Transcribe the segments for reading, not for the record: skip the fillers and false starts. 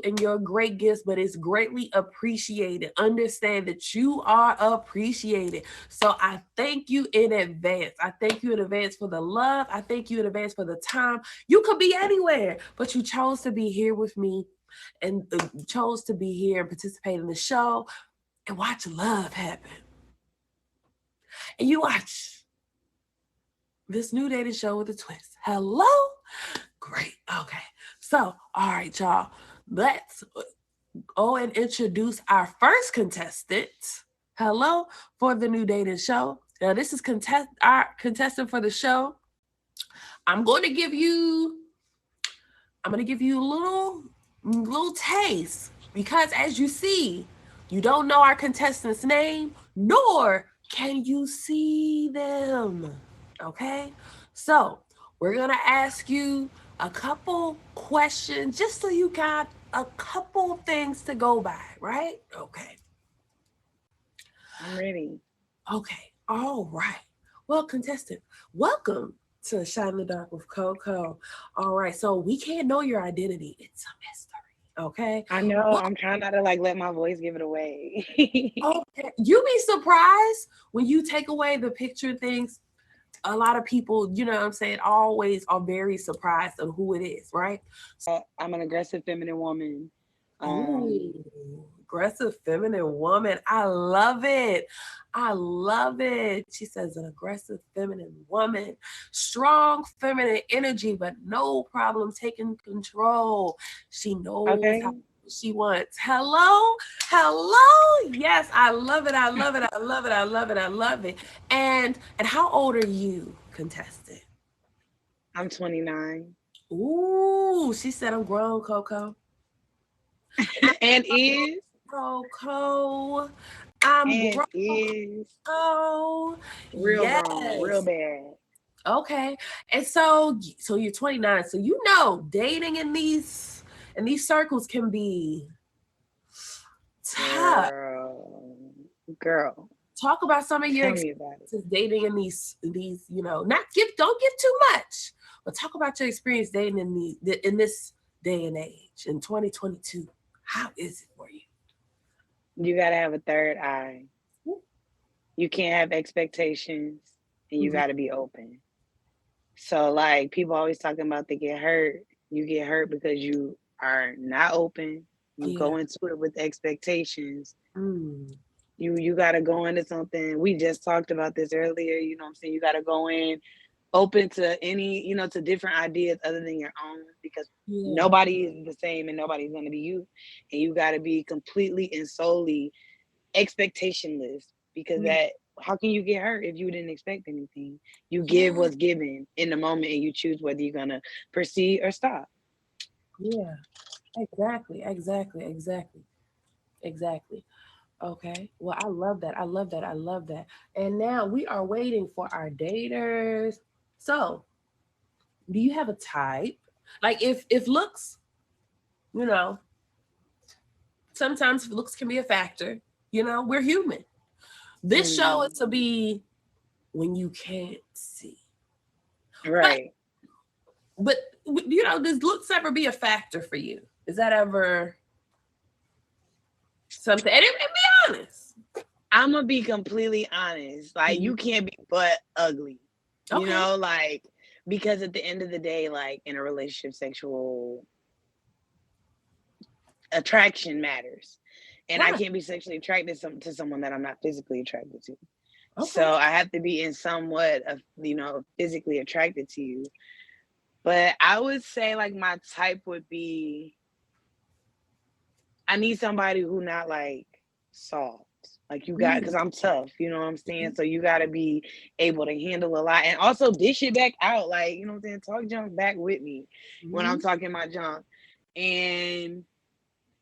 and your great gifts, but it's greatly appreciated. Understand that you are appreciated. So I thank you in advance. I thank you in advance for the love. I thank you in advance for the time. You could be anywhere, but you chose to be here with me and chose to be here and participate in the show and watch love happen. And you watch this new dating show with a twist. Hello? Great. Okay. So, all right, y'all. Let's go and introduce our first contestant. Hello for the new dating show. Now, this is our contestant for the show. I'm going to give you a little taste because as you see, you don't know our contestant's name, nor can you see them. Okay? So, we're going to ask you a couple questions just so you got a couple things to go by, right? Okay. I'm ready. Okay. All right. Well, contestant, welcome to Shine in the Dark with Coco. All right. So we can't know your identity. It's a mystery. Okay. I know. Well, I'm trying not to like let my voice give it away. okay. You be surprised when you take away the picture things. A lot of people, you know what I'm saying, always are very surprised of who it is, right? I'm an aggressive feminine woman. Ooh, aggressive feminine woman. I love it. I love it. She says an aggressive feminine woman, strong feminine energy, but no problem taking control. She knows Okay. how she wants. Hello, hello. Yes, I love it. I love it. I love it. I love it. I love it. And how old are you, contestant? I'm 29. Ooh, she said I'm grown, Coco. And is. Coco. I'm And grown. is. Oh, Real grown. Real yes. bad. Okay. And so you're 29. So you know dating in these circles can be tough. Girl. Girl. Talk about some of your Tell me about it. experiences dating in these, not give don't give too much, but talk about your experience dating in this day and age in 2022. How is it for you? You gotta have a third eye. You can't have expectations and you Mhm. gotta be open. So like people always talking about they get hurt. You get hurt because you are not open. You Yeah. go into it with expectations. Mm. You gotta go into something. We just talked about this earlier, you know what I'm saying? You gotta go in open to any, to different ideas other than your own because Yeah. nobody is the same and nobody's gonna be you. And you gotta be completely and solely expectationless because Mm. that how can you get hurt if you didn't expect anything? You give Yeah. what's given in the moment and you choose whether you're gonna proceed or stop. Yeah. Exactly. Exactly. Exactly. Exactly. Okay. Well, I love that. I love that. I love that. And now we are waiting for our daters. So, do you have a type? Like if looks, you know, sometimes looks can be a factor. We're human. This show is Mm, to be when you can't see. But right. but does looks ever be a factor for you? Is that ever something? And be honest. I'm gonna be completely honest. Like Mhm. you can't be but ugly. Okay. Like because at the end of the day, like in a relationship, sexual attraction matters. And I Right. can't be sexually attracted to someone that I'm not physically attracted to. So Okay. I have to be in somewhat of, physically attracted to you. But I would say like my type would be I need somebody who not like soft. Like you got Mm. because I'm tough, you know what I'm saying? So you gotta be able to handle a lot and also dish it back out. Like, you know what I'm saying? Talk junk back with me when I'm Mhm. talking my junk. And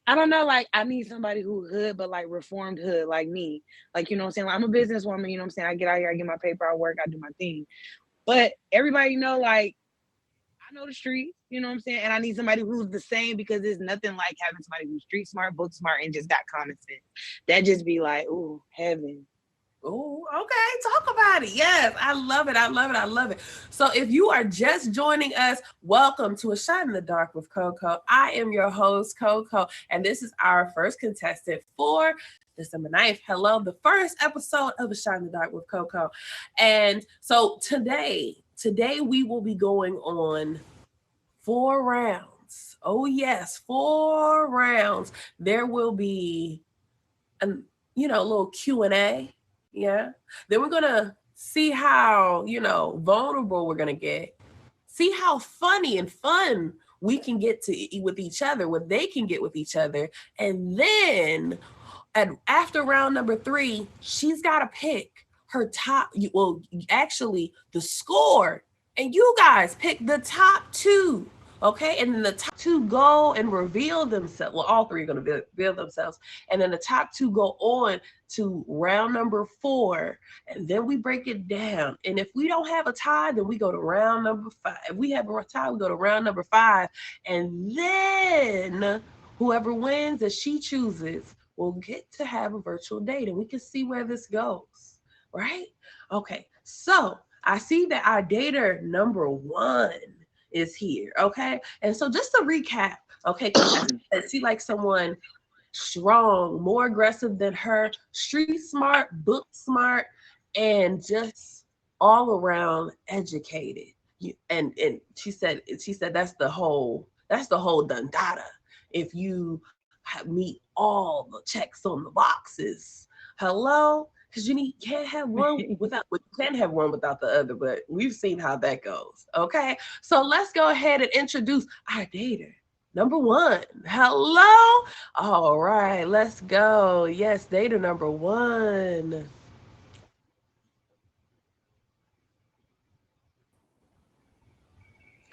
I don't know, like I need somebody who hood, but like reformed hood, like me. Like, you know what I'm saying? Like, I'm a businesswoman, you know what I'm saying? I get out here, I get my paper, I work, I do my thing. But everybody know, like, I know the streets, you know what I'm saying? And I need somebody who's the same because there's nothing like having somebody who's street smart, book smart, and just got common sense. That just be like, ooh, heaven. Oh, okay. Talk about it. Yes, I love it. I love it. I love it. So, if you are just joining us, welcome to A Shot in the Dark with Coco. I am your host, Coco, and this is our first contestant for December 9th. Hello, the first episode of A Shot in the Dark with Coco. And so today we will be going on 4 rounds. Oh, yes, 4 rounds. There will be an a little Q&A. Yeah. Then we're gonna see how vulnerable we're gonna get. See how funny and fun we can get to with each other, what they can get with each other. And then after round number 3, she's got to pick her top. Well, actually, the score, and you guys pick the top 2. Okay, and then the top 2 go and reveal themselves. Well, all 3 are going to reveal themselves, and then the top 2 go on to round number 4, and then we break it down. And if we don't have a tie, then we go to round number 5. If we have a tie, we go to round number 5, and then whoever wins that she chooses will get to have a virtual date, and we can see where this goes, right? Okay, so I see that our dater number 1 is here, okay? And so just to recap, okay, because she likes someone strong, more aggressive than her, street smart, book smart, and just all around educated. And she said that's the whole dundada. If you meet all the checks on the boxes, hello, because can't have one without, well, you can have one without the other, but we've seen how that goes. Okay, so let's go ahead and introduce our dater number 1. Hello. All right, let's go. Yes, dater number 1.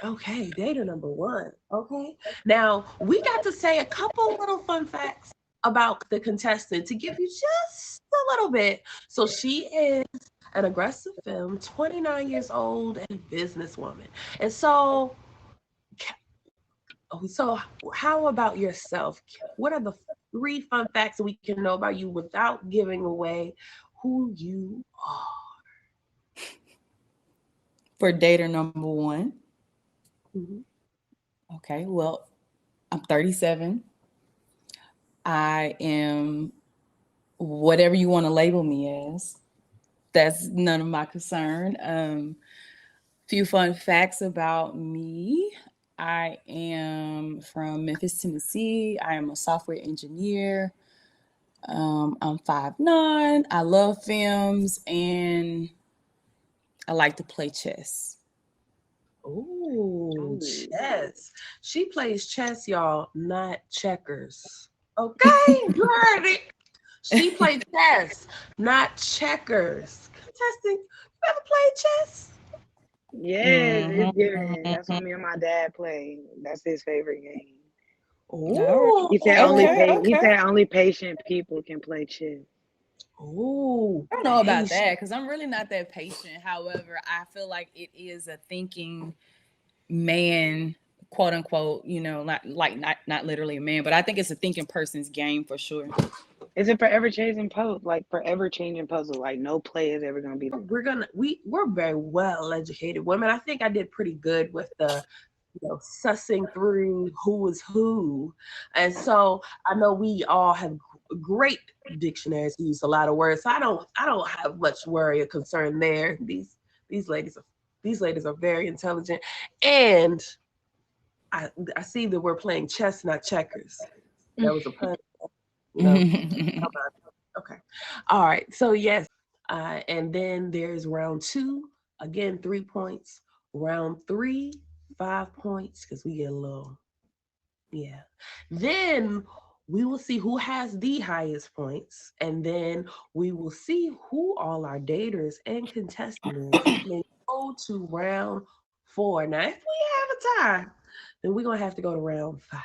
Okay, data number 1. Okay. Now, we got to say a couple little fun facts about the contestant to give you just a little bit. So, she is an aggressive femme, 29 years old, and businesswoman. And so how about yourself? What are the 3 fun facts that we can know about you without giving away who you are? For dater number 1. Mhm. Okay, well, I'm 37. I am whatever you want to label me as. That's none of my concern. Few fun facts about me. I am from Memphis, Tennessee. I am a software engineer. I'm 5'9". I love films and I like to play chess. Oh, Ooh. chess. She plays chess, y'all, not checkers. Okay, you heard it. She plays chess, not checkers. Contestant, you ever played chess? Yes, Mm-hmm. it's giving. That's what me and my dad play. That's his favorite game. All right. Oh, Okay. He Okay. said only patient people can play chess. oh, I don't know about patient. that because I'm really not that patient. However, I feel like it is a thinking man, quote unquote. Not literally a man, but I think it's a thinking person's game for sure. It's a forever changing puzzle, like forever changing puzzle. Like no play is ever gonna be the We're very well educated women. I think I did pretty good with the sussing through who was who. And so I know we all have great dictionaries, use a lot of words. So I don't have much worry or concern there. These ladies are very intelligent. And I I see that we're playing chess, not checkers. That was a pun, you know. Okay. All right. So yes. And then there's round 2. Again, 3 points. Round 3, 5 points, because we get a little, yeah. Then we will see who has the highest points, and then we will see who all our daters and contestants, and then go to round 4. Now, if we have a tie, then we're gonna have to go to round 5.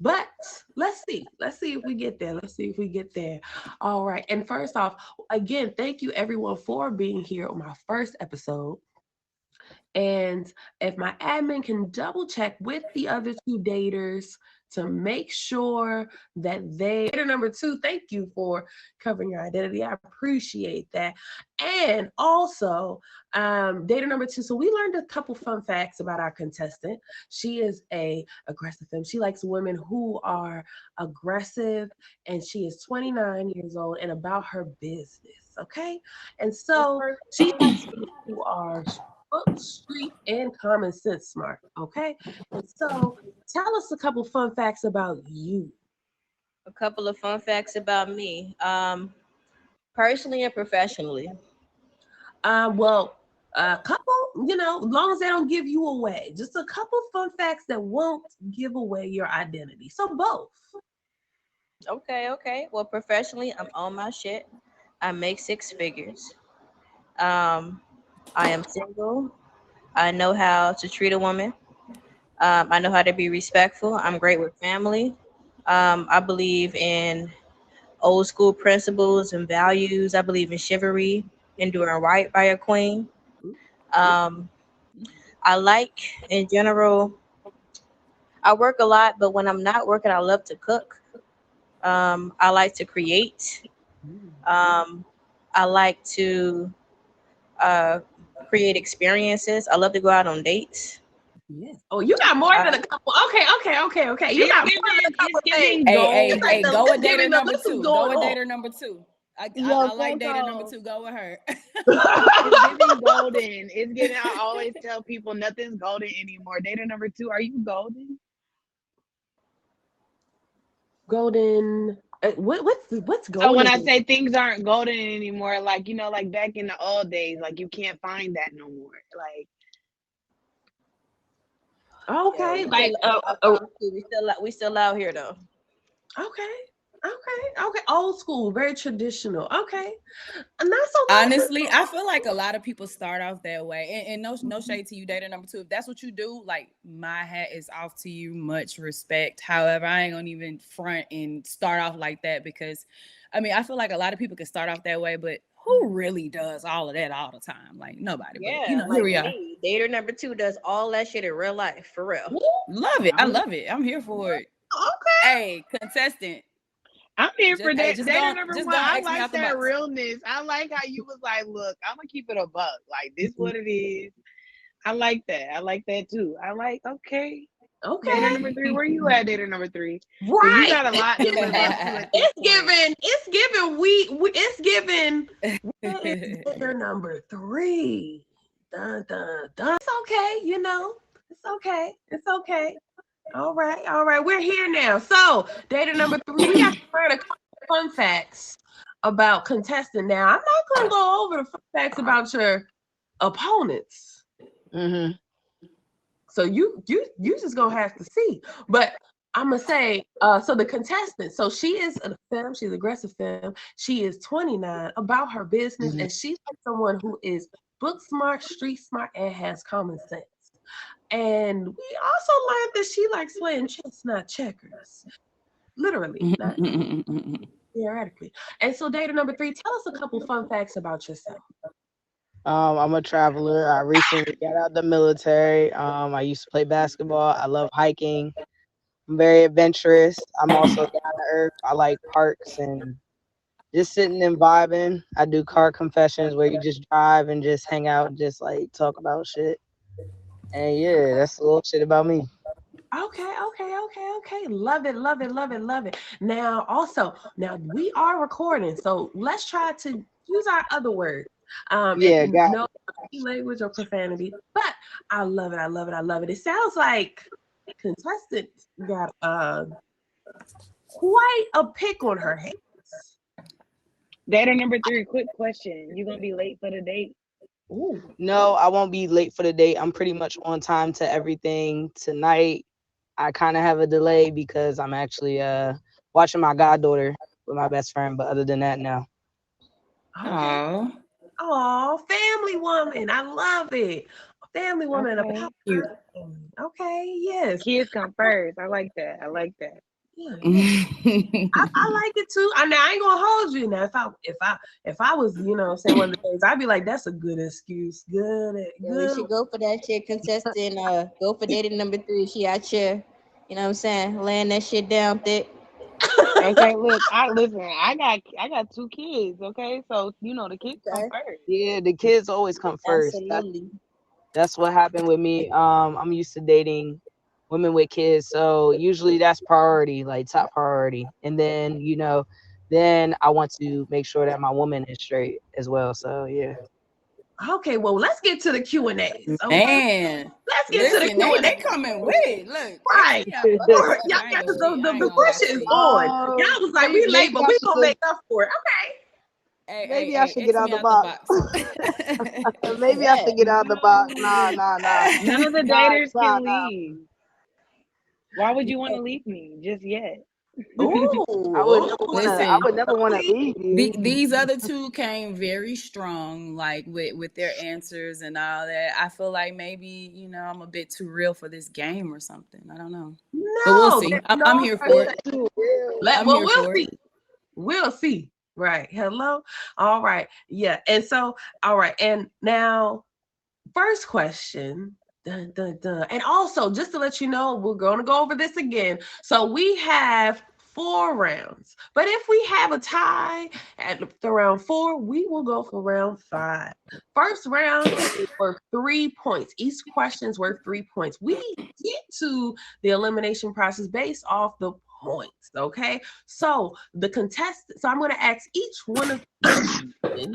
But let's see. Let's see if we get there. Let's see if we get there. All right. And first off, again, thank you everyone for being here on my first episode. And if my admin can double check with the other 2 daters to make sure that they. Dater number two, thank you for covering your identity. I appreciate that. And also, dater number two. So we learned a couple fun facts about our contestant. She is a aggressive femme. She likes women who are aggressive, and she is 29 years old and about her business. Okay, and so she likes women who are book, street, and common sense smart. Okay, and so tell us a couple fun facts about you. A couple of fun facts about me. Personally and professionally. Well, a couple, long as they don't give you away, just a couple fun facts that won't give away your identity. So both. Okay, okay. Well, professionally, I'm on my shit. I make six figures. Um, I am single. I know how to treat a woman. I know how to be respectful. I'm great with family. I believe in old school principles and values. I believe in chivalry and doing right by a queen. Um, I like, in general, I work a lot, but when I'm not working, I love to cook. I like to create. Um, I like to uh, create experiences. I love to go out on dates. Yes. Oh, you got more than a couple. Okay. You got more than a couple things. Hey, the go list, with dater giving the number list is two. going Go with on. dater number two. Yo, I like dater number Coco. two. Go with her. It's giving golden. It's giving. I always tell people nothing's golden anymore. Data number two, are you golden? Golden. What's So when golden? I say things aren't golden anymore, like like back in the old days, like you can't find that no more. Like Yeah, Okay, like I promise you, we still out here though. okay, old school, very traditional. Okay, and that's okay. Honestly, I feel like a lot of people start off that way. And no shade to you, dater number two. If that's what you do, like my hat is off to you. Much respect. However, I ain't gonna even front and start off like that because I mean I feel like a lot of people can start off that way, but who really does all of that all the time? Like nobody. But Yeah, here like we are. me. Dater number two does all that shit in real life, for real. Love it. I love it. I'm here for it. Okay, Hey, contestant. I'm here for that. Just Data don't number just one, don't I X me like out the that box. realness. I like how you was like, look, I'm gonna keep it a buck. Like this, what it is. I like that. I like that too. I like okay. Data okay, number three, where you at? Data number three, because you right. got a lot to live up to at this It's point. given. It's given. It's given. It's their number three. Dun dun dun. It's okay. It's okay. It's okay. All right. All right. We're here now. So, data number three. We got to learn a couple fun facts about contestant. Now, I'm not going to go over the fun facts about your opponents. Mm-hmm. So you just gonna have to see. But I'm gonna say, so the contestant, so she is a femme, she's aggressive femme, she is 29, about her business, Mm-hmm. and she's like someone who is book smart, street smart, and has common sense. And we also learned that she likes playing chess, not checkers. Literally, not theoretically. And so data number three, tell us a couple fun facts about yourself. I'm a traveler. I recently got out the military. I used to play basketball. I love hiking. I'm very adventurous. I'm also down to earth. I like parks and just sitting and vibing. I do car confessions where you just drive and just hang out and just like talk about shit. And yeah, that's a little shit about me. Okay. Love it, love it, love it, love it. Now we are recording, so let's try to use our other words. Yeah, And got no language or profanity, but I love it, I love it, I love it. It sounds like contestant got quite a pick on her hands. Data number three, quick question. You gonna be late for the date? Ooh. no, I won't be late for the date. I'm pretty much on time to everything tonight. I kind of have a delay because I'm actually watching my goddaughter with my best friend, but other than that, no. Okay. Oh, Oh, family woman. I love it. Family woman, a Okay. power. Okay, yes. Kids come first. I like that. I like that. Yeah. I like it too. I ain't gonna hold you now. If I was, saying one of the things, I'd be like, that's a good excuse. Yeah, we Good. should go for that shit, contestant. Go for dating number three. She out here You know what I'm saying? Laying that shit down thick. Okay, look, I got 2 kids. Okay, so the kids come Okay. first. Yeah, the kids always come first. Absolutely. That's what happened with me. I'm used to dating women with kids, so usually that's priority, like top priority. And then, then I want to make sure that my woman is straight as well. So yeah. Okay, well, let's get to the Q&As, okay? Man, Let's get to the listen, they Q&A. coming with look, X Right. me out the box. Y'all, Look, I ain't the, gonna the, I the ain't gonna lie pressure to is you. on. Y'all was like, we late, Maybe but I we should gonna just make up for it. Hey, hey, maybe I hey, should get X out me the out the box. box. Maybe I Bet. should get out the box. Nah, nah, nah, None of the nah, daters nah, can nah. leave. Why would you want to leave me just yet? Okay. I would Ooh, never want to. I Listen, would never want to leave you. these other two came very strong, like with their answers and all that. I feel like maybe I'm a bit too real for this game or something. I don't know, but we'll no, see. there's I'm no here such for thing. it. Too real. I'm Well, here we'll for it. see. We'll see. Right. Hello. All right. Yeah. And so, all right. And now, first question. Dun, dun, dun. And also, just to let you know, we're going to go over this again. So we have 4 rounds. But if we have a tie at the round 4, we will go for round 5. First round is worth 3 points. Each question is worth 3 points. We get to the elimination process based off the points. Okay. So the contestant, so I'm going to ask each one of you,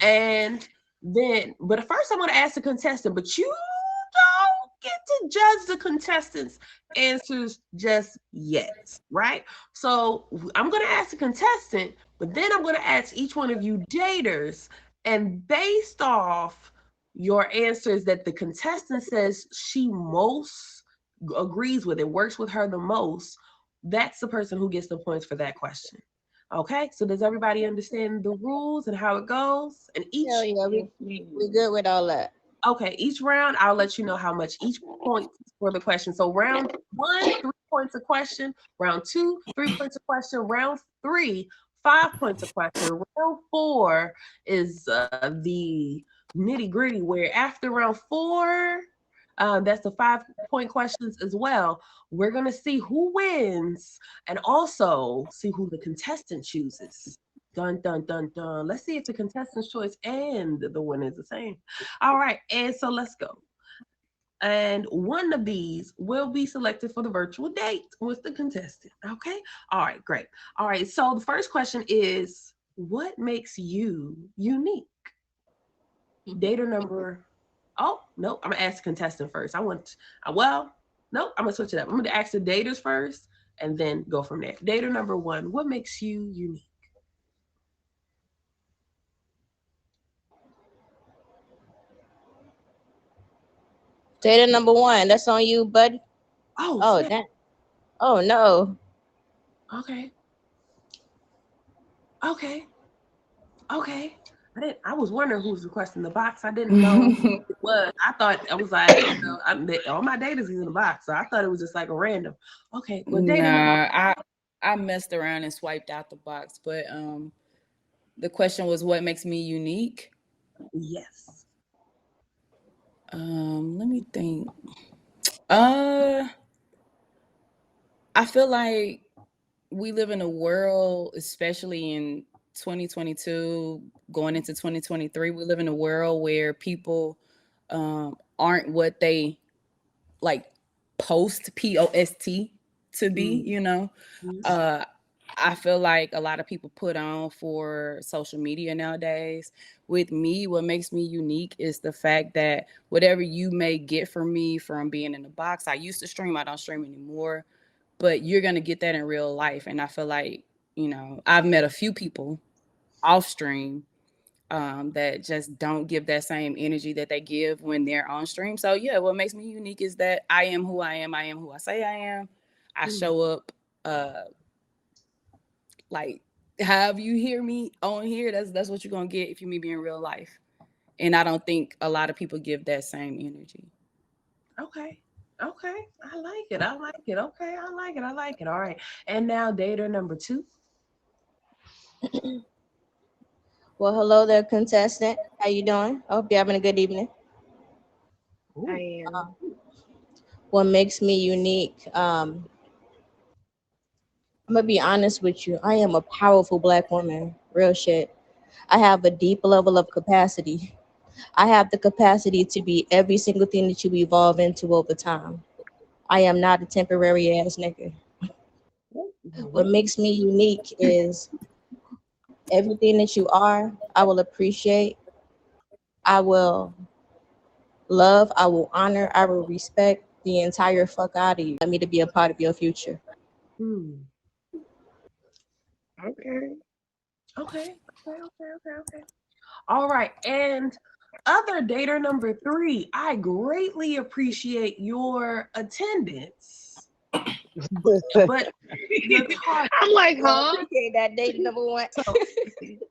and then, but first, I'm going to ask the contestant, but you don't get to judge the contestants' answers just yet, right? So I'm going to ask the contestant, but then I'm going to ask each one of you daters, and based off your answers that the contestant says she most agrees with, it works with her the most, that's the person who gets the points for that question. Okay, so does everybody understand the rules and how it goes? And Hell each, yeah, Yes, we ma'am. good with all that. okay, each round, I'll let you know how much each point for the question. So round 1, 3 points a question. Round 2, 3 points a question. Round 3, 5 points a question. Round 4 is the nitty gritty, where after round 4, that's the 5-point questions as well. We're gonna see who wins and also see who the contestant chooses. Dun dun dun dun. Let's see if the contestant's choice and the winner is the same. All right, and so let's go. And one of these will be selected for the virtual date with the contestant. Okay. All right, great. All right. So the first question is, what makes you unique? Data number. Oh, no, I'm gonna ask the contestant first. Well, no, I'm gonna switch it up. I'm gonna ask the daters first and then go from there. Data number 1, what makes you unique? Data number 1. That's on you, bud. Oh, Oh, snap. damn. Oh, no. Okay. Okay. Okay. I was wondering who was requesting the box. I didn't know it was. I thought I was like, all my data is in the box. So I thought it was just like a random. Okay. Well, data number, Nah, I messed around and swiped out the box, but the question was what makes me unique. yes. Let me think. Uh, I feel like we live in a world, especially in 2022, going into 2023. We live in a world where people aren't what they like post to be. Mhm. Uh, I feel like a lot of people put on for social media nowadays. With me, what makes me unique is the fact that whatever you may get from me from being in the box, I used to stream, I don't stream anymore, but you're going to get that in real life. And I feel like, I've met a few people off stream that just don't give that same energy that they give when they're on stream. So, yeah, what makes me unique is that I am who I am. I am who I say I am. I Mhm. show up like however you hear me on here, that's what you're gonna get if you meet me in real life. And I don't think a lot of people give that same energy. Okay. Okay. I like it. I like it. Okay. I like it. I like it. All right. And now data number 2. Well, hello there, contestant. How you doing? I hope you're having a good evening. I Ooh. am. What makes me unique? I'm gonna be honest with you. I am a powerful black woman. Real shit. I have a deep level of capacity. I have the capacity to be every single thing that you evolve into over time. I am not a temporary ass nigga. What makes me unique is everything that you are, I will appreciate, I will love, I will honor, I will respect the entire fuck out of you. Let me to be a part of your future. Hmm. Okay. Okay. Okay. Okay. Okay. Okay. All right. And other dater number three, I greatly appreciate your attendance, but the talk. I'm like, I huh? appreciate that date number one. So,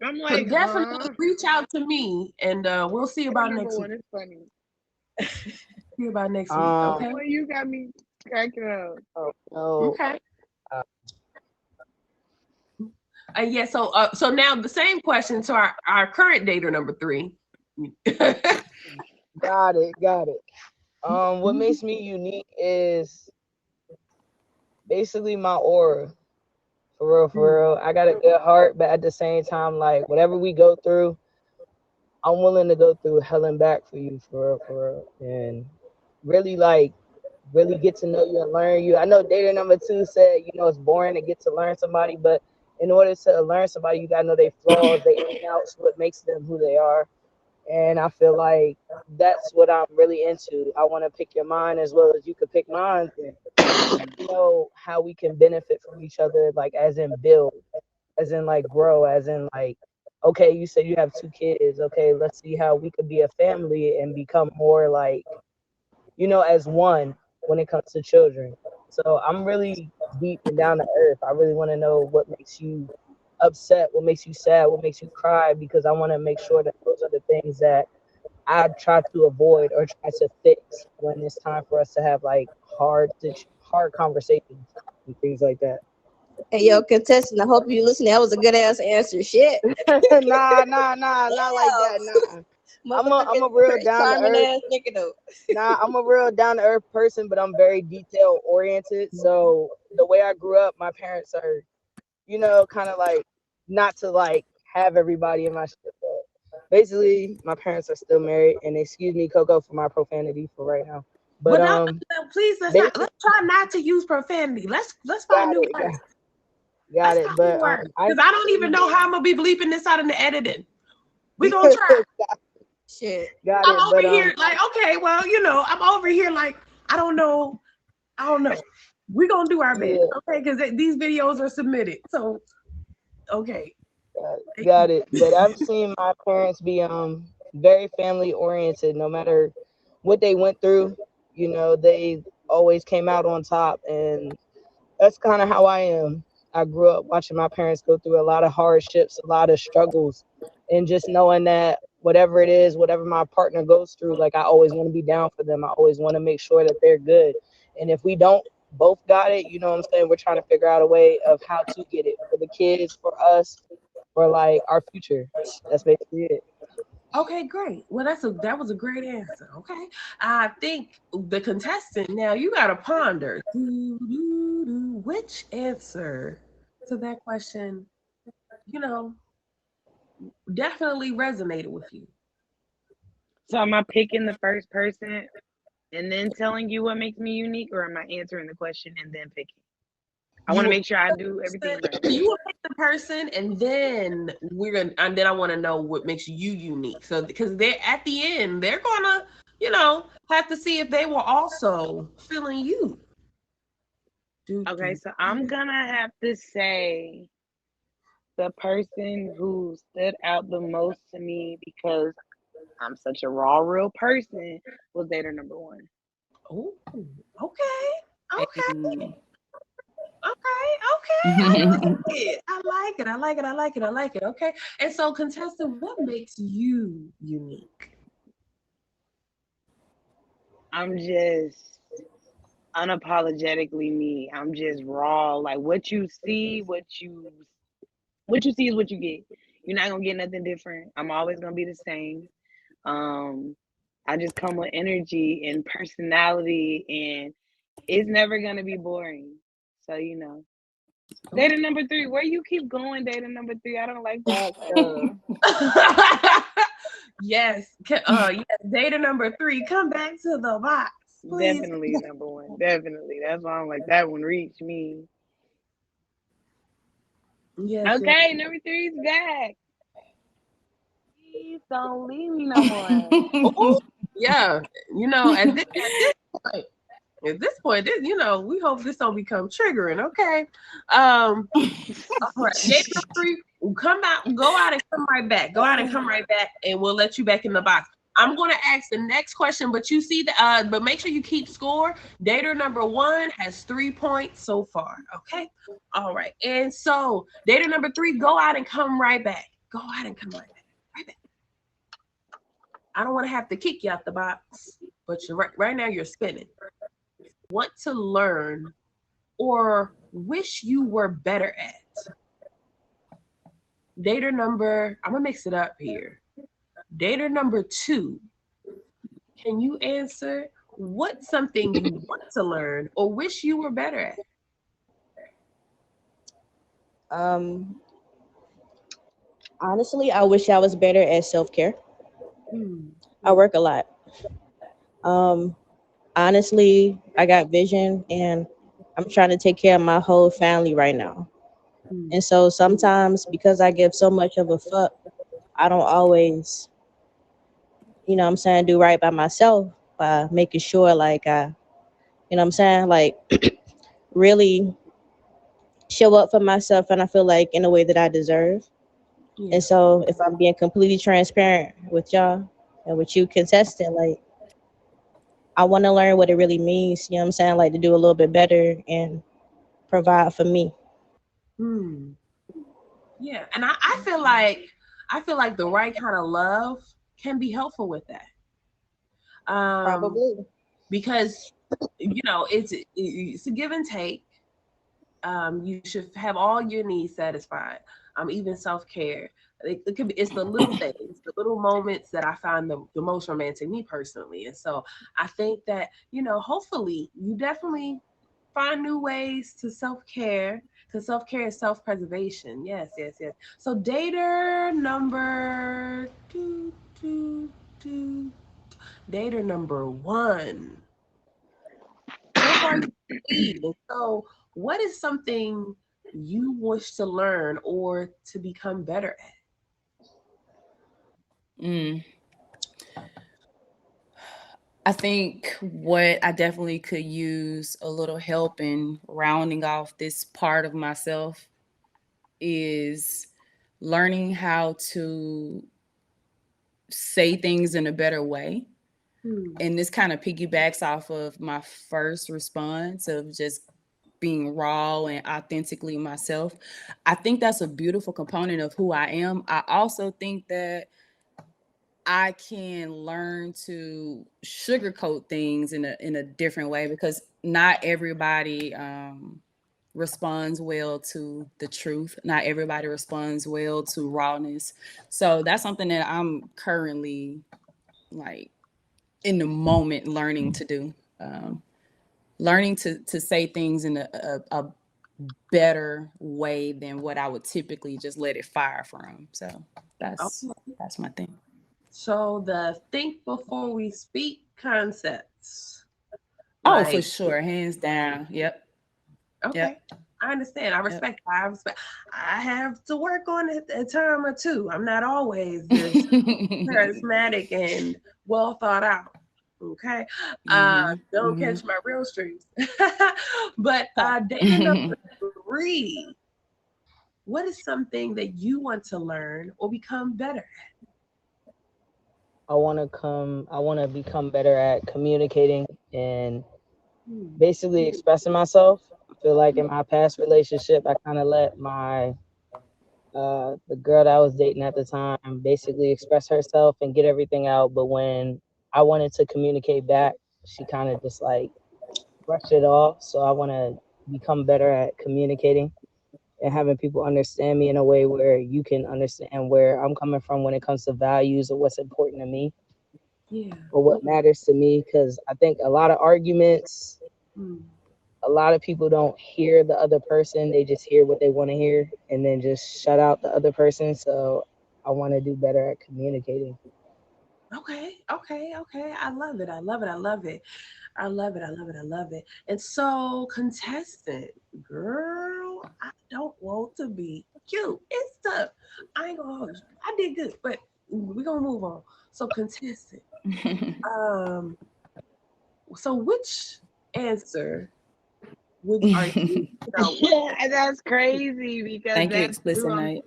I'm so like, definitely huh? reach out to me, and we'll see That about number next week. one is funny. See about next week. Um, Okay. Boy, you got me cracking up. oh, no. Okay. Uh, Yeah. So now the same question to our current dater number three. got it, got it. What makes me unique is basically my aura. For real, for real. I got a good heart, but at the same time, like whatever we go through, I'm willing to go through hell and back for you, for real. And really like really get to know you and learn you. I know dater number two said, it's boring to get to learn somebody, but in order to learn somebody, you gotta know their flaws, their in and outs, what makes them who they are. And I feel like that's what I'm really into. I want to pick your mind as well as you could pick mine, and know how we can benefit from each other, like as in build, as in like grow, as in like, okay, you said you have two kids. Okay, let's see how we could be a family and become more like, as one when it comes to children. So I'm really deep and down to earth. I really want to know what makes you upset, what makes you sad, what makes you cry, because I want to make sure that those are the things that I try to avoid or try to fix when it's time for us to have like hard conversations and things like that. Hey, yo, contestant, I hope you listen. That was a good ass answer. Shit. Nah, not like that. Damn. Nah. I'm a Motherfucking real down to charming earth. ass nigga though. Nah, I'm a real down to earth person, but I'm very detail oriented. So the way I grew up, my parents are, kind of like not to like have everybody in my shit. But basically, my parents are still married, and excuse me, Coco, for my profanity for right now. But But no, no, please basically, let's try not to use profanity. Let's find got new it, words. got Let's it. find new But words. I Because I don't even see, know how I'm gonna be bleeping this out in the editing. We gonna try. Shit. got I'm it. over But here like, okay, well, I'm over here like, I don't know. I don't know. We're gonna do our best, yeah. okay? Because these videos are submitted. So okay. Got it. But I've seen my parents be very family oriented. No matter what they went through, they always came out on top, and that's kind of how I am. I grew up watching my parents go through a lot of hardships, a lot of struggles, and just knowing that whatever it is, whatever my partner goes through, like I always want to be down for them. I always want to make sure that they're good. And if we don't both got it, you know what I'm saying? We're trying to figure out a way of how to get it for the kids, for us, for like our future. That's basically it. Okay, great. Well, that was a great answer. Okay, I think the contestant now you got to ponder which answer to that question, you know, definitely resonated with you. So am I picking the first person and then telling you what makes me unique, or am I answering the question and then picking? I You want to will make sure I pick do the everything right. person, you will pick the person, and then I want to know what makes you unique. So because they're at the end, they're gonna, have to see if they were also feeling you. Do, Okay, do, so I'm do. gonna have to say the person who stood out the most to me because I'm such a raw, real person was dater number one. Oh, okay. Okay. Hey. Okay. Okay. I like it. I like it. I like it. I like it. I like it. Okay. And so, contestant, what makes you unique? I'm just unapologetically me. I'm just raw. Like what you see is what you get. You're not gonna get nothing different. I'm always gonna be the same. Um, I just come with energy and personality, and It's never gonna be boring. So Oh. Data number three, where you keep going, data number three. I don't like that stuff. Yes. Yes. Data number three. Come back to the box, please. Definitely number one. Definitely. That's why I'm like that one reached me. Yes. Yes. Okay, number three's back. Please don't leave me no more. Oh, yeah. At this point, we hope this don't become triggering. Okay. All right. Date number three. Come out. Go out and come right back. Go out and come right back, and we'll let you back in the box. I'm going to ask the next question, but you see the but make sure you keep score. Dater number one has 3 points so far. Okay. All right. And so dater number three, go out and come right back. Go out and come right back. Right back. I don't want to have to kick you out the box, but you're right now you're spinning. Want to learn or wish you were better at? Dater number, I'm gonna mix it up here. Dater number two, can you answer what's something you want to learn or wish you were better at? Um, Honestly, I wish I was better at self care. Hmm. I work a lot. Um, Honestly, I got vision and I'm trying to take care of my whole family right now. Hmm. And so sometimes because I give so much of a fuck, I don't always, what I'm saying, do right by myself by making sure like what I'm saying, like really show up for myself and I feel like in a way that I deserve. Yeah. And so if I'm being completely transparent with y'all and with you contestant, like I want to learn what it really means, you know what I'm saying, like to do a little bit better and provide for me. Hmm. Yeah. And I feel like the right kind of love can be helpful with that. Um, Probably. because it's a give and take. You should have all your needs satisfied. Even self-care. It could be it's the little things, the little moments that I find the most romantic, me personally. And so I think that, hopefully you definitely find new ways to self-care, because self-care is self-preservation. Yes, yes, yes. So dater number two, two, dater number one. So far, you lead. And so, what is something you wish to learn or to become better at? Mm. I think what I definitely could use a little help in rounding off this part of myself is learning how to say things in a better way. Hmm. And this kind of piggybacks off of my first response of just being raw and authentically myself. I think that's a beautiful component of who I am. I also think that I can learn to sugarcoat things in a different way because not everybody responds well to the truth. Not everybody responds well to rawness. So that's something that I'm currently like in the moment learning to do. Learning to say things in a better way than what I would typically just let it fire from. So that's Okay. that's my thing. So the think before we speak concepts, Oh, for like, sure, hands down. Yep, okay, yep, I understand. I yep. respect. I respect. I have to work on it a time or two. I'm not always this charismatic and well thought out. Okay. Hmm. Don't Hmm. catch my real streams. But data number three, what is something that you want to learn or become better I want to become better at communicating and at? Hmm. basically expressing myself. I feel like in my past relationship, I kind of let my the girl that I was dating at the time basically express herself and get everything out. But when I wanted to communicate back, she kind of just like brushed it off. So I want to become better at communicating and having people understand me in a way where you can understand where I'm coming from when it comes to values or what's important to me Yeah. or what matters to me. Because I think a lot of arguments Mm. A lot of people don't hear the other person; they just hear what they want to hear, and then just shut out the other person. So I want to do better at communicating. Okay, okay, okay. I love it. I love it. I love it. I love it. I love it. I love it. And so, contestant, girl, I don't want to be cute. It's tough. I ain't gonna hold you. I did good, but we're gonna move on. So, contestant, um, so which answer would are you? You know, which Yeah, that's crazy because Thank you, explicit night.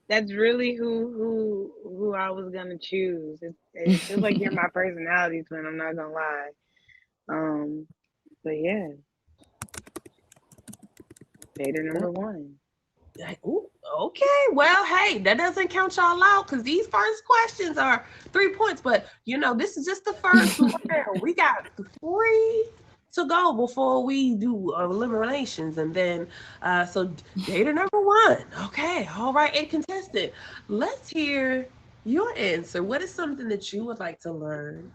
that's really who I was gonna choose. It feels like you're my personality twin. I'm not gonna lie. Um, but yeah, data number one. like, ooh, okay, well, hey, that doesn't count y'all out because these first questions are 3 points. But you know, this is just the first one. We got three to go before we do eliminations, and then so data number one. Okay, all right, and contestant, let's hear your answer. What is something that you would like to learn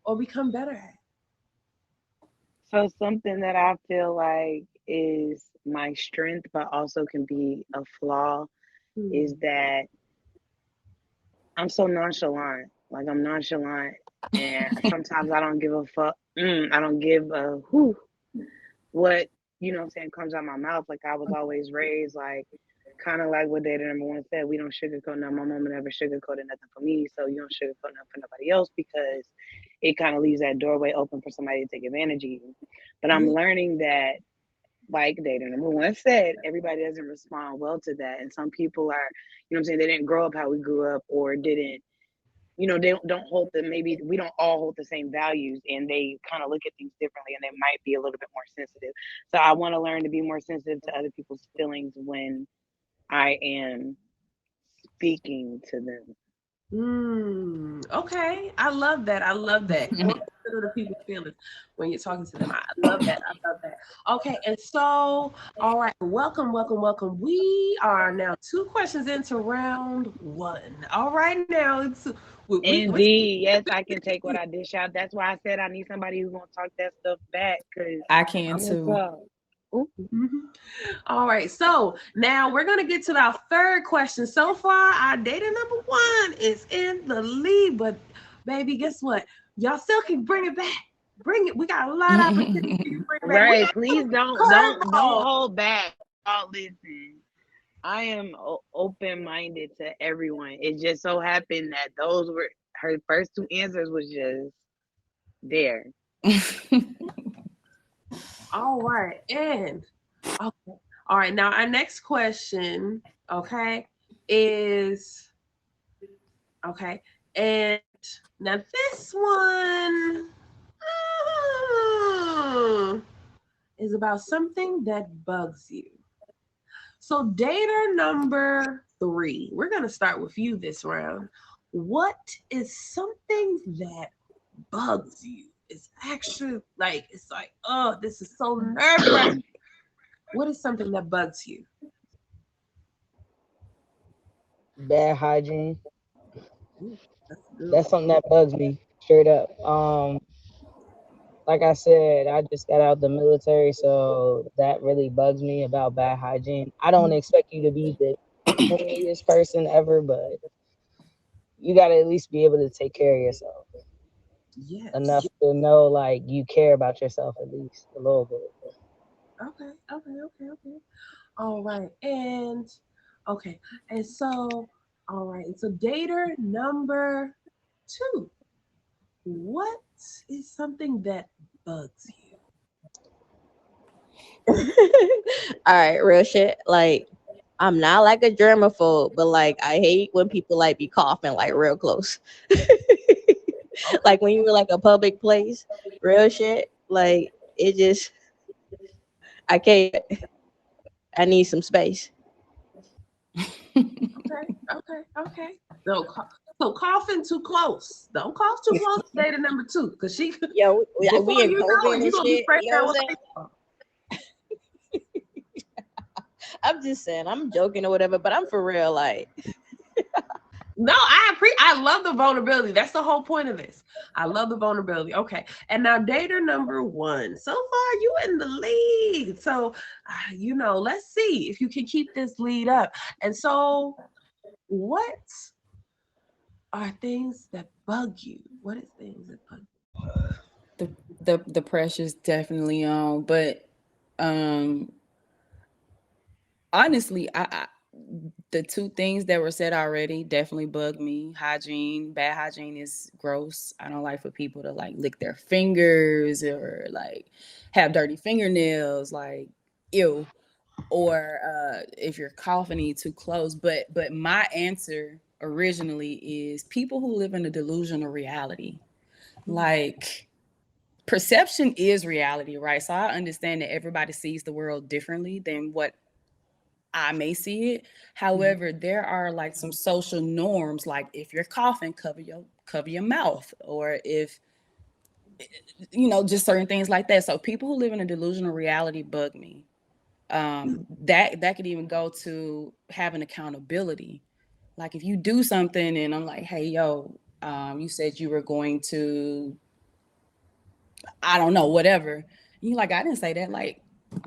or become better at? So something that I feel like is my strength, but also can be a flaw, is Hmm. that I'm so nonchalant. Like I'm nonchalant, and sometimes I don't give a fuck. I don't give a who what what I'm saying comes out my mouth. Like I was always raised like kind of like what Data Number One said. We don't sugarcoat nothing. My mama never sugarcoated nothing for me, so you don't sugarcoat nothing for nobody else because it kind of leaves that doorway open for somebody to take advantage of you. But I'm Yeah. learning that like Data Number One said, everybody doesn't respond well to that. And some people are, what I'm saying, they didn't grow up how we grew up or didn't, they don't hold the, maybe we don't all hold the same values and they kind of look at things differently and they might be a little bit more sensitive. So I want to learn to be more sensitive to other people's feelings when I am speaking to them. Okay. I love that. I love that. More consider the people's feelings when you're talking to them. I love that. I love that. Okay. And so, all right. Welcome, welcome, welcome. We are now two questions into round one. All right. Now, it's we Indeed, yes, I can take what I dish out. That's why I said I need somebody who's gonna talk that stuff back because I can I'm gonna too. talk. Ooh. Mhm. All right, so now we're gonna get to our third question. So far, our data number one is in the lead, but baby, guess what? Y'all still can bring it back. Bring it. We got a lot of opportunity for you to bring it back. We Right, got please some don't curveballs. hold back. Oh, listen. I am open minded to everyone. It just so happened that those were her first two answers was just there. All right, and okay. All right, now our next question, okay, is okay, and now this one. uh, is about something that bugs you. So, data number three, we're going to start with you this round. What is something that bugs you? It's actually like, it's like, oh, this is so nerve wracking. What is something that bugs you? Bad hygiene. Ooh, that's a good That's one. something that bugs me straight up. Like I said, I just got out the military, so that really bugs me about bad hygiene. I don't expect you to be the cleanliest person ever, but you got to at least be able to take care of yourself enough Yes. to know like you care about yourself at least a little bit. Okay, okay, okay, okay. All right. And okay. And so, all right. And so, data number two. What is something that bugs you? All right, real shit. Like, I'm not like a germaphobe, but like, I hate when people like be coughing like real close. Okay. Like when you were like a public place, real shit. Like, it just, I can't. I need some space. Okay. Okay. Okay. No, so coughing too close. Don't cough too close to data number two, because she Yo, like we before in you know COVID it, you're and gonna be shit. spraying You know down what I'm with saying? paper. I'm just saying, I'm joking or whatever, but I'm for real. Like, No, I love the vulnerability. That's the whole point of this. I love the vulnerability. Okay. And now dater number one. So far you in the lead. So let's see if you can keep this lead up. And so what are things that bug you? What is things that bug The pressure's definitely on, but um honestly, I the two things that were said already definitely bug me. Hygiene, bad hygiene is gross. I don't like for people to like lick their fingers or like have dirty fingernails, like ew. Or if you're coughing and too close. But my answer originally is people who live in a delusional reality. Like perception is reality, right? So I understand that everybody sees the world differently than what I may see it. you? However, there are like some social norms, like if you're coughing, cover your mouth, or if just certain things like that. So people who live in a delusional reality bug me. That could even go to having accountability. Like if you do something and I'm like, hey, yo, you said you were going to, I don't know, whatever. And you're like, I didn't say that. Like,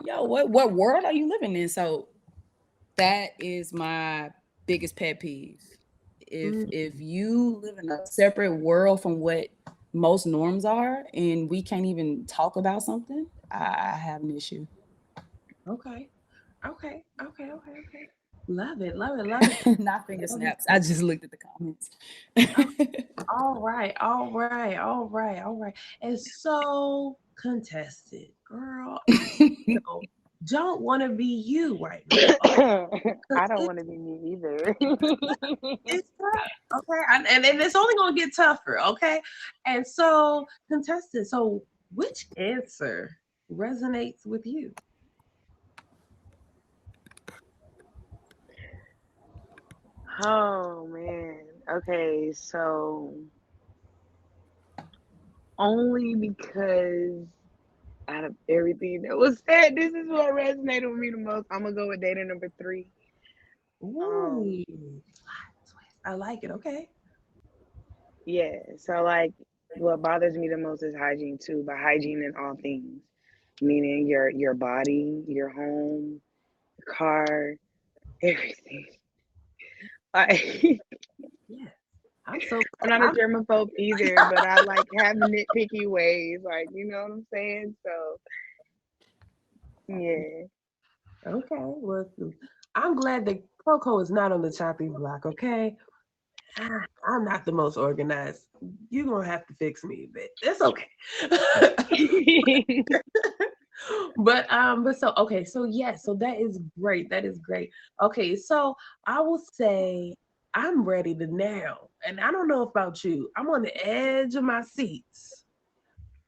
yo, what world are you living in? So that is my biggest pet peeve. Mm, If you live in a separate world from what most norms are, and we can't even talk about something, I have an issue. okay. Okay. Okay. Okay. Okay. Love it. Love it. Love it. Not finger Love it. snaps. I just looked at the comments. All right, all right, all right, all right. And so contested, girl, I don't want to be you right now. Okay, I 'cause don't want to be me either. it's tough. Okay, and it's only gonna get tougher. Okay, and so contested. So which answer resonates with you? Oh man. Okay, so only because out of everything that was said, this is what resonated with me the most. I'm gonna go with data number three. Ooh, Um, plot twist. I like it. Okay. yeah. So like, what bothers me the most is hygiene too, but hygiene in all things, meaning your body, your home, your car, everything. Like, Yeah, I'm so I'm glad. not a germaphobe either, but I like have nitpicky ways. Like, you know what I'm saying? So yeah. Okay, well, I'm glad that Coco is not on the chopping block. Okay, I'm not the most organized. You're gonna have to fix me, but it's okay. But so okay, so yes, so that is great. That is great. Okay, so I will say I'm ready to now, and I don't know about you. I'm on the edge of my seats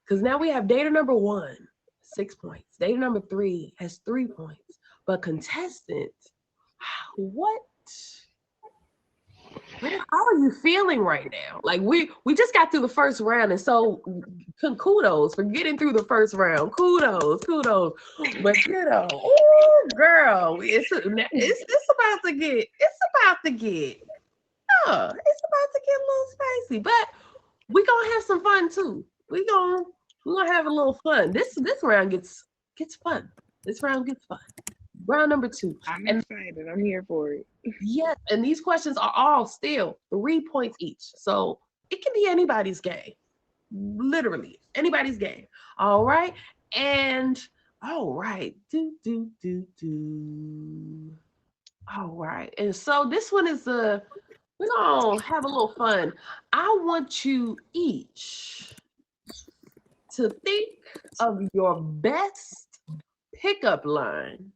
because now we have data number one, 6 points. Data number three has 3 points, but contestant, what? How are you feeling right now? Like we just got through the first round, and so kudos for getting through the first round. Kudos, kudos. But oh girl, it's about to get it's about to get a little spicy. But we gonna have some fun too. We gonna have a little fun. This round gets fun. This round gets fun. Round number two, I'm and excited. I'm here for it. yes, and these questions are all still 3 points each. So it can be anybody's game. Literally, anybody's game. All right. And all right. Do. All right. And so this one is we're gonna have a little fun. I want you each to think of your best pickup line.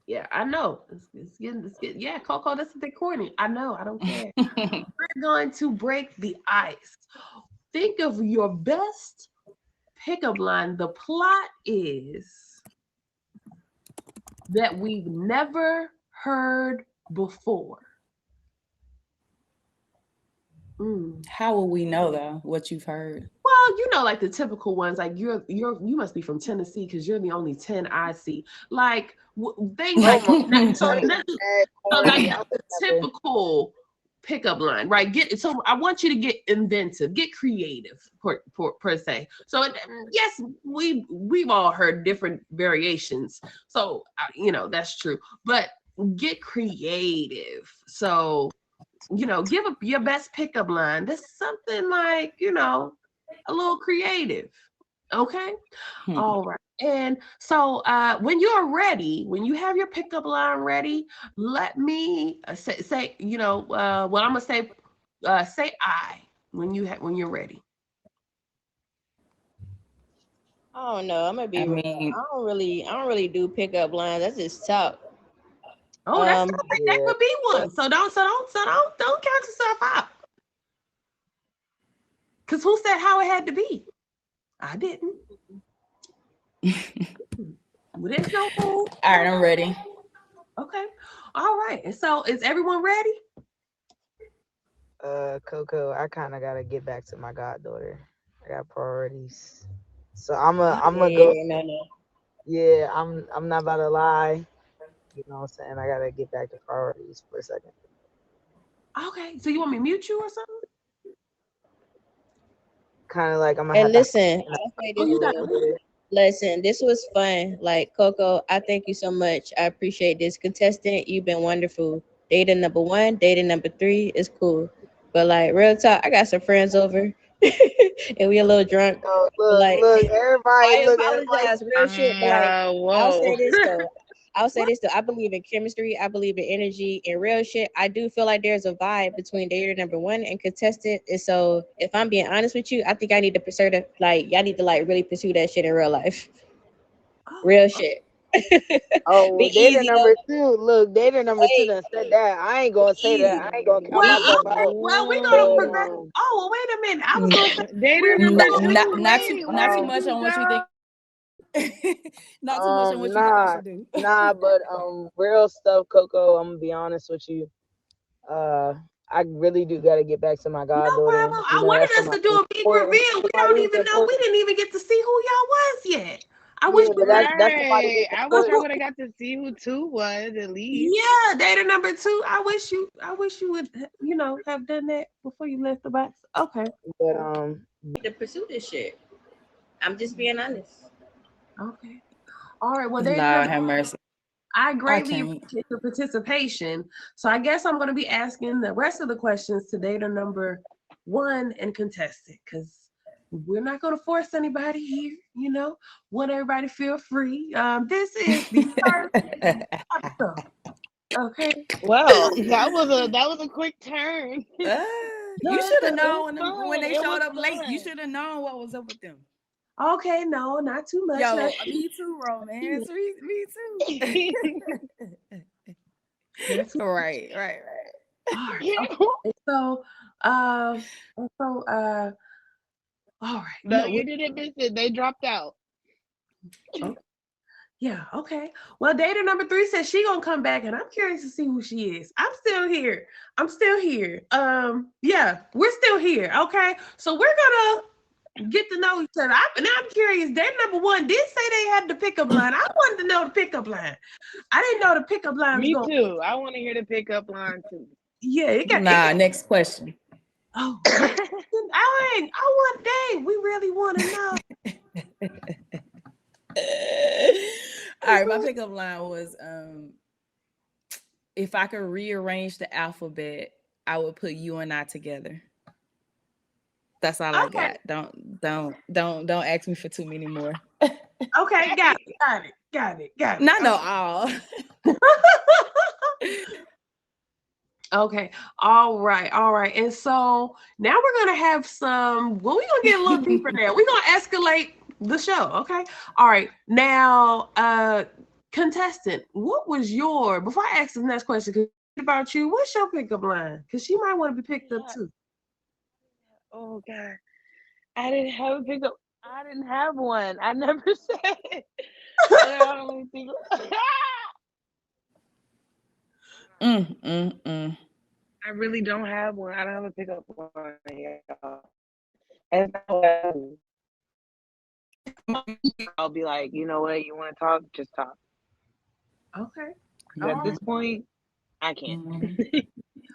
Yeah, I know. It's getting, yeah, Coco, that's a bit corny. I know, I don't care. We're going to break the ice. Think of your best pickup line. The plot is that we've never heard before. How will we know though what you've heard? Well, like the typical ones, like you must be from Tennessee because you're the only 10 I see. Like things Oh like my that. So god, that's mad so like corny. I that's would the never. typical pickup line, right? So I want you to get inventive, get creative per se. So yes, we've all heard different variations. So that's true, but get creative. So give up your best pickup line. That's something like, a little creative. Okay. All right. And so when you're ready, when you have your pickup line ready, let me say, what I'm gonna say I when you're ready. I don't know. I'm gonna I be real. mean, I don't really do pickup lines. That's just talk. Oh, that's Um, perfect. That Yeah. could be one. So don't count yourself out. Cause who said how it had to be? I didn't. Well, there's no rule. all right, I'm ready. Okay. All right. And so is everyone ready? Coco, I kind of gotta get back to my goddaughter. I got priorities, so I'm gonna go. yeah, no, no. Yeah, I'm not about to lie. You know what I'm saying? I gotta get back to priorities for a second. Okay. So you want me to mute you or something? Kind of like I'm gonna And have to listen, I'll say Oh, this you a got too. little bit. Listen, this was fun. Like Coco, I thank you so much. I appreciate this contestant. You've been wonderful. Dating number one, dating number three is cool. But like real talk, I got some friends over and we a little drunk. Oh, But like I look, everybody. apologize, real shit. But like I'll Whoa. say this though. I'll say this though. I believe in chemistry. I believe in energy and real shit. I do feel like there's a vibe between dater number one and contestant. And so if I'm being honest with you, I think I need to pursue that. Like y'all need to like really pursue that shit in real life. oh, Real okay. shit. Be Oh, data easy though. number two. Look, data number two Hey, done said that. I ain't gonna be say that. easy. I ain't gonna count Well, Be myself easy. out. we're gonna But progress. Oh, well, wait a minute. I was N- gonna say Dater we're number not, gonna not, two. not too, Wait, not too where'd um much you on what you think. go? Not too much on what you think I nah, should do. but real stuff, Coco. I'm gonna be honest with you. Uh, I really do gotta get back to my no goddaughter. problem. You I know, that's wanted us somebody to do a big important. reveal. We don't Somebody is even know. We important. didn't even get to see who y'all was yet. I wish Yeah, we but would have. that's somebody Right. is I wish I important. would have got to see who two was at least. Yeah, data number two. I wish you would, have done that before you left the box. Okay. But To pursue this shit. I'm just being honest. Okay. All right. Well, data Lord number. have mercy. I I greatly can't. appreciate your participation. So I guess I'm going to be asking the rest of the questions to data number one and contestant because we're not going to force anybody here. Want everybody feel free. This is the first episode. Okay. Well, that was a quick turn. Uh, No, you should have It was known when fun. they It showed was up late. You fun. should have known what was up with them. okay. No, not too much. Yo, Not me too, romance. Me too. not too. Right, right, All right. Okay. Uh, so, all right. No, Yeah. you didn't miss it. They dropped out. Okay. Yeah, okay. Well, data number three says she gonna come back, and I'm curious to see who she is. I'm still here. I'm still here. Yeah, we're still here. Okay, so we're gonna get to know each other. I'm curious. Data number one did say they had the pickup line. I wanted to know the pickup line. I didn't know the pickup line was Me going. too. I want to hear the pickup line too. Yeah, it got. Nah, next question. Oh, I want. Dang, we really want to know. All right, my pickup line was if I could rearrange the alphabet, I would put you and I together. That's all I Okay, got. Don't ask me for too many more. okay, got it. Not no all. Okay. All right. And so now we're gonna have some. Well, we're gonna get a little deeper now. We're gonna escalate the show. Okay. All right. Now, contestant, what was your before I ask the next question? 'Cause about you, what's your pickup line? Because she might want to be picked up too. Oh God, I didn't have a pickup. I didn't have one. I never said it. I don't really think. Mm. I really don't have one. I don't have a pickup line, y'all. That's not what I do. I'll be like, you know what, you want to talk, just talk. Okay. But at this point, I can't.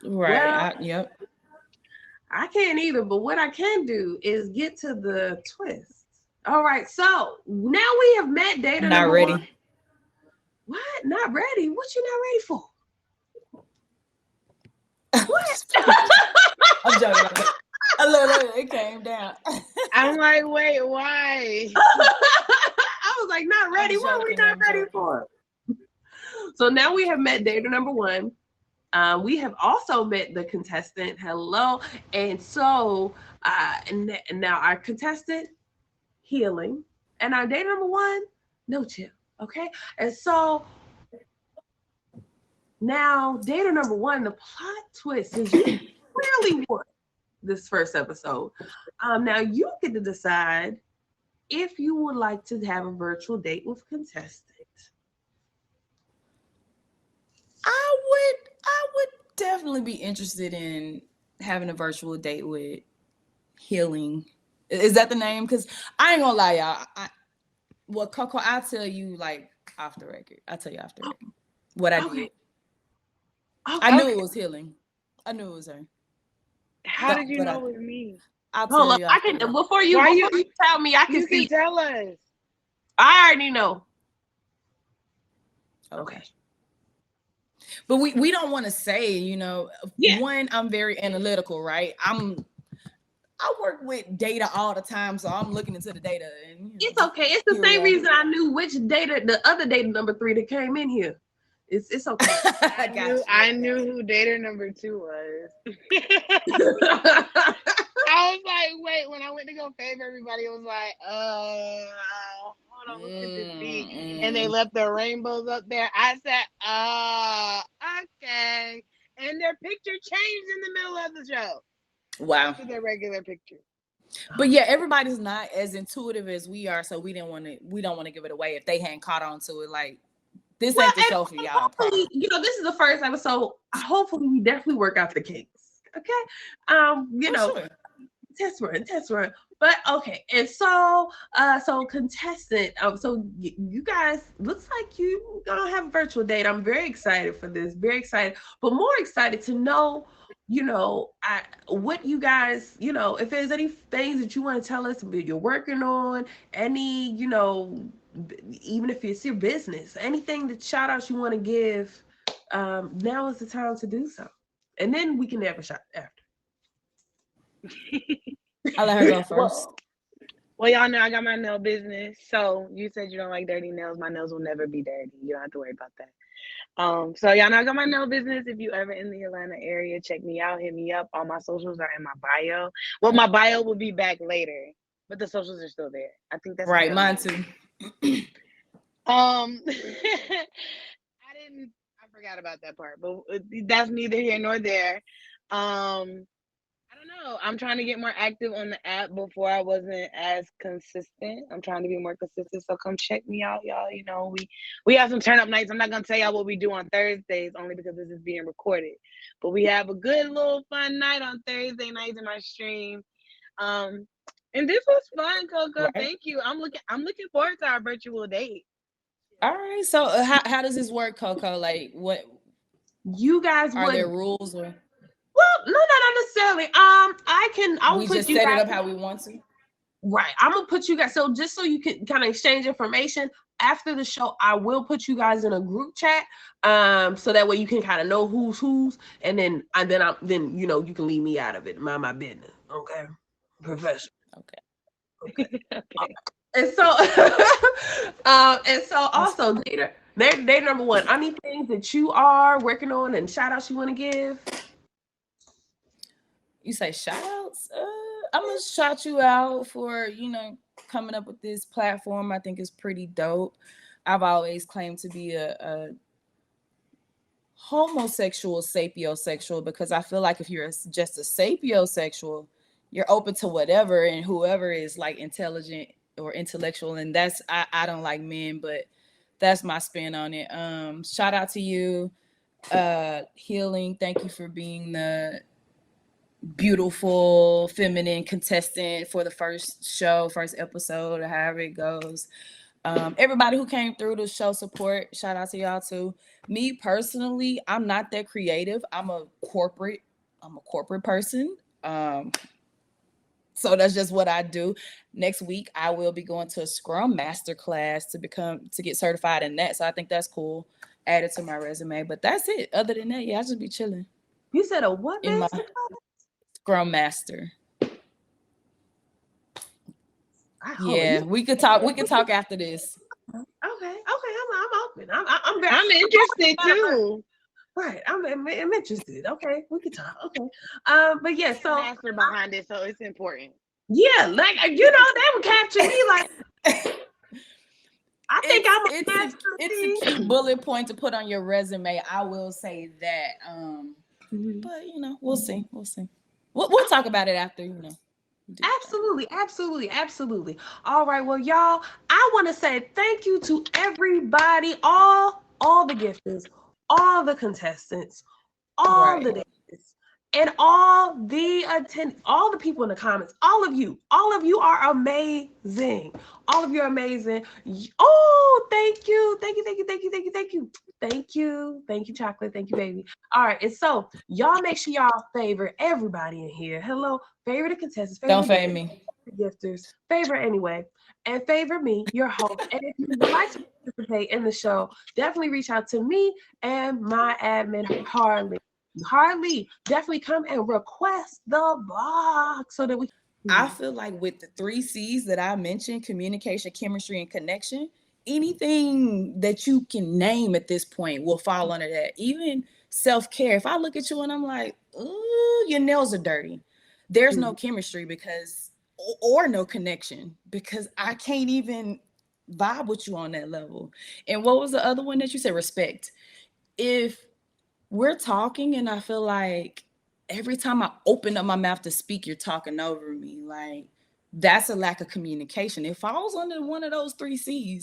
Right. Well, Yep. I can't either, but what I can do is get to the twist. All right, so now we have met data Not number ready. one. What? Not ready? What you not ready for? What? I'm joking. Look, it came down. I'm like, wait, why? I was like, not ready. What are we not ready joking. for? So now we have met data number one. We have also met the contestant. Hello. And so now our contestant, healing. And our data number one, no chill. Okay. And so now data number one, the plot twist is you really won this first episode. Now you get to decide if you would like to have a virtual date with contestant. I would definitely be interested in having a virtual date with healing. Is that the name? Because I ain't gonna lie, y'all. Well, Coco, I'll tell you like off the record. I'll tell you off the record what I Okay. did. Okay. I knew it was healing. I knew it was her. How did you But know it was me? I'll Hold tell on. you I after. can before you tell me, I can You see. can tell us. I already know. Okay. But we don't want to say, you know, Yeah. one, I'm very analytical, right? I work with data all the time, so I'm looking into the data. And It's okay. It's the here we same are. reason I knew which data, the other data number 3 that came in here. It's okay. I knew who dater number 2 was. I was like, wait, when I went to go fave everybody, was like, hold on, what could this be? And they left the rainbows up there. I said, okay. And their picture changed in the middle of the show. Wow. To their regular picture. But yeah, everybody's not as intuitive as we are, so we don't want to give it away if they hadn't caught on to it. Like, this ain't the show for y'all. Hopefully, you know, this is the first episode. Hopefully, we definitely work out the kinks. Okay. You know, sure. test run. But okay, and so so contestant, so you guys looks like you gonna have a virtual date. I'm very excited for this, very excited, but more excited to know, you know, what you guys, you know, if there's any things that you want to tell us that you're working on, any, you know, even if it's your business, anything that shout outs you want to give, now is the time to do so, and then we can have a shot after. I'll let her go first. Well, y'all know I got my nail business. So you said you don't like dirty nails. My nails will never be dirty. You don't have to worry about that. So y'all know I got my nail business. If you ever in the Atlanta area, check me out. Hit me up. All my socials are in my bio. Well, my bio will be back later, but the socials are still there. I think that's right. Mine too. I forgot about that part, but that's neither here nor there. I don't know. I'm trying to get more active on the app. Before I wasn't as consistent. I'm trying to be more consistent. So come check me out, y'all. You know, we have some turn up nights. I'm not gonna tell y'all what we do on Thursdays, only because this is being recorded. But we have a good little fun night on Thursday nights in my stream. And this was fun, Coco. Right. Thank you. I'm looking forward to our virtual date. All right. So how does this work, Coco? Like, what you guys are there rules or? Well, no, not necessarily. We just set it up how we want to. Right. I'm gonna put you guys, so just so you can kind of exchange information after the show, I will put you guys in a group chat. So that way you can kind of know who's, and then you know, you can leave me out of it. Mind my business. Okay. Professional. Okay. And so also data number 1, any things that you are working on and shout outs you want to give? You say shout outs? I'm gonna shout you out for, you know, coming up with this platform. I think it's pretty dope. I've always claimed to be a homosexual sapiosexual, because I feel like if you're just a sapiosexual, you're open to whatever and whoever is like intelligent or intellectual, and that's I don't like men, but that's my spin on it. Shout out to you, healing. Thank you for being beautiful, feminine contestant for the first show, first episode, or however it goes. Everybody who came through to show support, shout out to y'all too. Me personally, I'm not that creative. I'm a corporate person. So that's just what I do. Next week, I will be going to a Scrum Master class to get certified in that. So I think that's cool. Add it to my resume. But that's it. Other than that, yeah, I just be chilling You said a what in my master? Scrum Master. Hold on. Yeah, we could talk. We could talk after this. Okay, I'm open. I'm very I'm interested too. right. I'm interested. Okay, we could talk. Okay, but yeah, so Master behind it, so it's important. yeah, like they would capture me like. I think I'm a master. It's a cute bullet point to put on your resume. I will say that. But we'll see. We'll see. We'll talk about it after. Absolutely. All right, well, y'all, I want to say thank you to everybody, all the gifters, all the contestants, all the dancers, and all the people in the comments. All of you are amazing. All of you are amazing. Oh, thank you, chocolate. Thank you, baby. All right, and so y'all make sure y'all favorite everybody in here. Hello, favorite the contestants. Don't fave me. Gifters, favorite anyway, and favor me, your host. And if you would like to participate in the show, definitely reach out to me and my admin, Harley. Definitely come and request the box so that we. I feel like with the 3 C's that I mentioned, communication, chemistry, and connection, anything that you can name at this point will fall under that. Even self-care. If I look at you and I'm like, ooh, your nails are dirty, there's no chemistry or no connection, because I can't even vibe with you on that level. And what was the other one that you said? Respect. If we're talking and I feel like every time I open up my mouth to speak, you're talking over me, like, that's a lack of communication. It falls under one of those 3 C's.